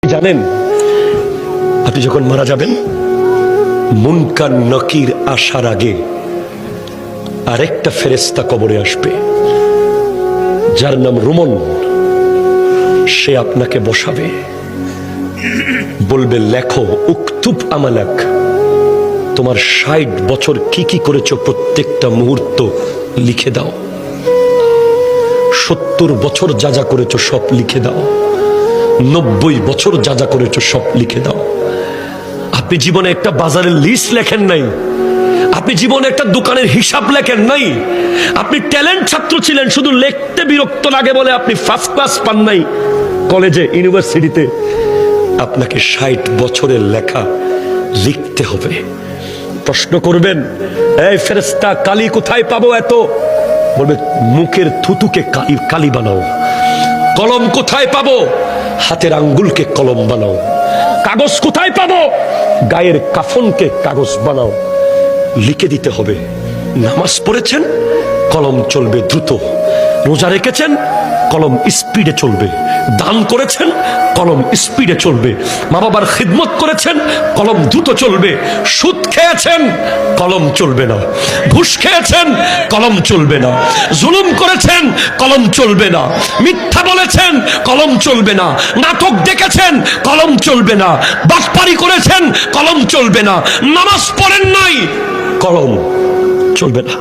জানেন আপনি যখন মারা যাবেন মুনকার নকির আসার আগে আরেকটা ফেরেশতা কবরে আসবে যার নাম রুমন। সে আপনাকে বসাবে, বলবে লেখো উকতুব আমালাক, তোমার ৬০ বছর কি কি করেছো প্রত্যেকটা মুহূর্ত লিখে দাও। ৭০ বছর যা যা করেছো সব লিখে দাও। ৯০ বছর যা যা করেছো সব লিখে দাও। আপনি জীবনে একটা বাজারের লিস্ট লেখেন নাই, আপনি জীবনে একটা দোকানের হিসাব লেখেন নাই, আপনি ট্যালেন্ট ছাত্র ছিলেন, শুধু লিখতে বিরক্ত লাগে বলে আপনি ফার্স্ট ক্লাস পান নাই কলেজে ইউনিভার্সিটিতে। আপনাকে ৬০ বছরের লেখা লিখতে হবে। প্রশ্ন করবেন, এই ফেরেশতা কালি কোথায় পাবো এত? বলবে মুখের থুতুকে কালি বানাও। কলম কোথায় পাবো? হাতের আঙ্গুলকে কলম বানাও। কাগজ কোথায় পাবো? গায়ের কাফনকে কাগজ বানাও। লিখে দিতে হবে। নামাজ পড়েছেন, কলম চলবে দ্রুত। রোজা রেখেছেন, কলম স্পিডে চলবে। দান করেছেন, কলম স্পিডে চলবে। মা বাবার খিদমত করেছেন, কলম দ্রুত চলবে। সুদ খেয়েছেন, কলম চলবে না। ঘুষ খেয়েছেন, কলম চলবে না। জুলুম করেছেন, কলম চলবে না। মিথ্যা বলেছেন, কলম চলবে না। নাটক দেখেছেন, কলম চলবে না। বাটপারি করেছেন, কলম চলবে না। নামাজ পড়েন নাই, কলম চলবে না।